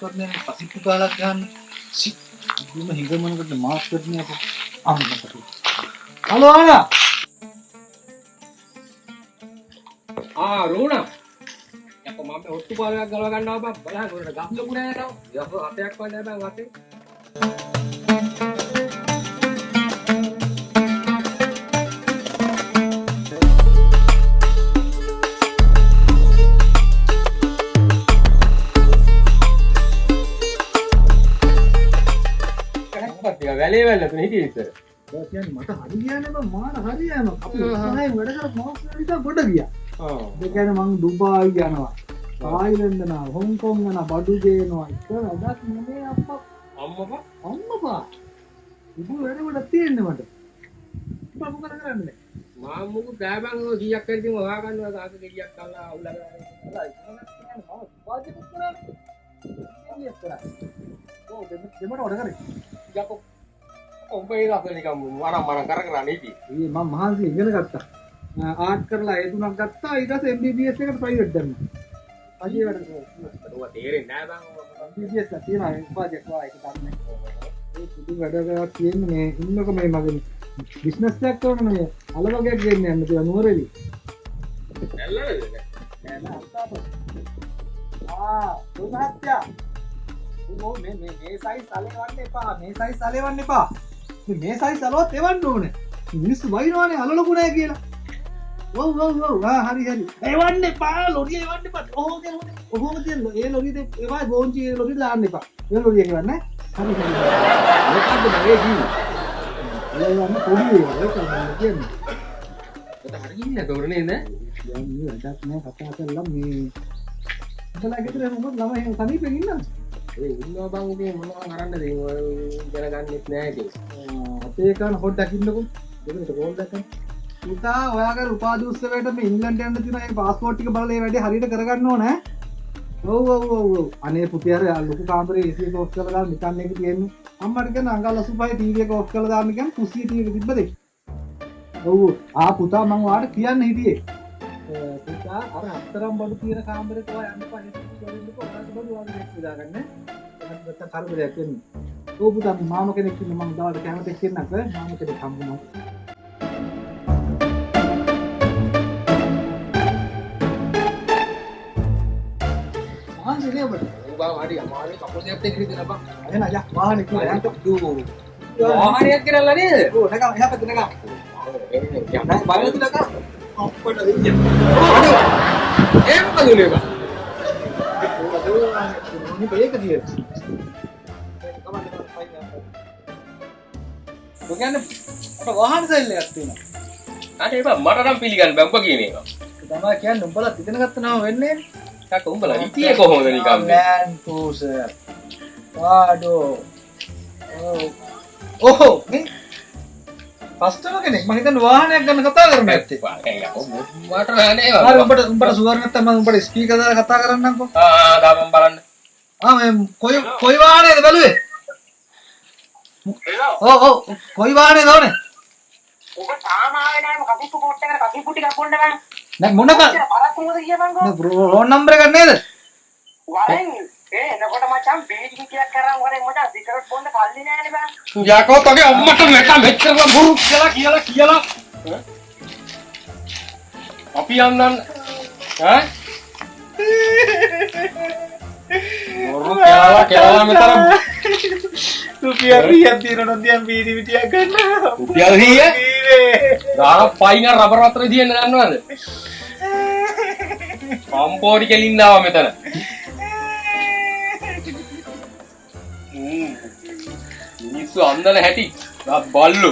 කරන්නේ පසිප්පු කාලක් ගන්න. දුම හිඟමනකට මාස් කරන්නේ අපෝ. අම්මට. හලෝ ආනා. රෝණ. යකෝ මම ඔට්ටු පාලයක් ගලව ගන්නවා බං. බලන්න උඩට ගම්ලු පුරේ යනවා. යකෝ හතයක් වගේ බං වතේ. වැලේ වැල්ල තුන හිටියේ ඉතින්. ඔය කියන්නේ මට හරි ගියානේ මම මාන හරියම අපි උත්සාහයෙන් වැඩ කර මාස් වලට ගොඩ ගියා. ඒ කියන්නේ මං දුබායි යනවා. තායිලන්ත යනවා, හොංකොං යනවා, බඩු ගේනවා. ඒක වැඩක් නෙමෙයි අප්පා. අම්මපා. ඉබු වැඩ කොට තියෙන්නේ මට. ඉබා මොකද කරන්නේ? මම මුකු ගෑ බං ඔය 100ක් හරි දිම හොයා ගන්නවා තාක ගෙඩියක් අල්ලා අවුලගෙන. හරි. මම වාජි පුත් කරා. ඉන්නේ කරා. ඔව් දෙමට ඔඩ කරේ. යකෝ ඔබේ රස නිකම් වරම් කර ඉති. ඊයේ මම මහන්සි ඉගෙන ගත්තා. ආර්ට් කරලා ඒ තුනක් ගත්තා. ඊට පස්සේ MBBS එකට ප්‍රයිවට් දැම්මා. අජේ වැඩ කරා. ඔය තේරෙන්නේ නැහැ බං. MBBS එක තියෙනවා උපාධියක් වා ඒක ගන්න. ඒ පුදු වැඩ කරලා කියන්නේ මේ ඉන්නක මේ මගේ බිස්නස් එකක් කරන මේ අලවගයක් ගෙන්න යන්න තියෙනවා නුවරදී. ඇල්ලද? නෑ නෑ අත්තාප. දුහත්යා. මේ සයිස් අලවන්න එපා. මේ සයිස් අලවන්න එපා. මේ සයිස් අලවත් එවන්න ඕනේ. මිනිස්සු වයින්වානේ අලලොකු නැහැ කියලා. ඔව් හරි. එවන්න එපා. ලොරිය එවන්න එපා. ඔහොම තියන්න. ඒ ලොරියට ඒවා ගෝන්චි ඒ ලොරියට දාන්න එපා. ඒ ලොරිය කියවන්නේ. හරි. මොකක්ද මේ කියන්නේ? එවන්න පොඩි ඒවා. ඒක කියන්නේ. ඔත හරියන්නේ නැතෝරනේ නේද? යන්නේ වැඩක් නෑ කතා කරලා මේ ඉතලා ගෙදර මොකද ළමයි එහෙම සනීපෙන් ඉන්නවද? ඒ ඉන්නවා බං ඉතින් මොනවා කරන්නද ඉතින් ඔය දැනගන්නෙත් නැහැ ඉතින්. අපේ කන පොඩ්ඩක් ඉන්නකො. දෙකට කෝල් දැක්කම. පුතා ඔයාගේ උපාධි උත්සවයට මේ ඉංග්‍රීසි යන්න තියෙන ඒ પાස්පෝර්ට් ටික බලලා ඒ වැඩේ හරියට කරගන්න ඕනේ. ඔව්. අනේ පුතේ අර ලොකු කාමරේ AC එක ඔෆ් කරලා දාන්න නිකන් එක තියෙන්නේ. අම්මට කියන අඟල් 85 ටීවී එක ඔෆ් කරලා දාන්න කියන කුස්සිය ටීවී එක තිබ්බද? ඔව්. පුතා මම ඔයාලට කියන්න හිටියේ. පුතා අර අතරම් බඩු තියෙන කාමරේට ඔයා යන්න පහේ දෙන්නකො ඔයාලට බඩු වගේ එක්ක දාගන්න. නැත්නම් කරදරයක් වෙන්නේ. ඔව් පුතා මාම කෙනෙක් ඉන්න මම දවල්ට කැමරේට එක්කෙන්නක මාම කෙනෙක් හම්බුනා. මාන්සිනේ ඔබට. බං හරි අමාරුයි කපෝසියක් දෙක ඉතින් බං. එන යා වාහනේ කියලා යන්න දූ. වාහනයක් කරලා නේද? ඔව් නගා එහා පැත්තට නගා. යන්න බලන්න නගා. අප්පට දෙන්න. ඒක මොකදුනේ බං? මොනේ බේක දිය. ඔයගොල්ලෝ අපේ වාහන සෙල් එකක් තියෙනවා. අනේ බං මට නම් පිළිගන්න බෑ උඹ කියන එක. තමයි කියන්නේ උඹලා ඉගෙන ගත්තනම වෙන්නේ. තාක උඹලා හිතියේ කොහොමද නිකම් මේ? ලෑන් ක්‍රූසර්. වාඩෝ. ඔහ් මේ කස්ටමර් කෙනෙක් මම හිතන්නේ වාහනයක් ගන්න කතා කරන්න ඇත්තේ. මට නෑ හරි උඹට සුවර් නැත්තම් මම උඹට ස්පීකර් දාලා කතා කරන්නම්කෝ. දාපන් බලන්න. මේ කොයි වාහනේද බැලුවේ? ඔව් කොයි වාහනේද ඕනේ? ඔබ තාම ආවේ නැහැ මොකද කසිප්පු කෝට් එකට කසිප්පු ටිකක් බොන්න බෑ. නෑ මොනක? පරක් මොකද කියපන්කෝ. රෝන් නම්බර් එකක් නේද? වරෙන් එනකොට මචං බීජි කියක් කරන් වරෙන් මචං සිගරට් බොන්න කල්ලි නෑනේ බෑ. යකෝ තගේ අම්මට මෙච්චර බොරු කියලා අපි යන්නන් ඈ බොරු කියලා මෙතන රුපියල් 100ක් දිනන නොදියන් බීඩි පිටියක් ගන්න. රුපියල් 100? දාන පයින් රබර් වතුර දින්න දන්නවද? පම්පෝරි කෙලින්න ආවා මෙතන. මිනිස්සු අන්දන හැටි බල්ලු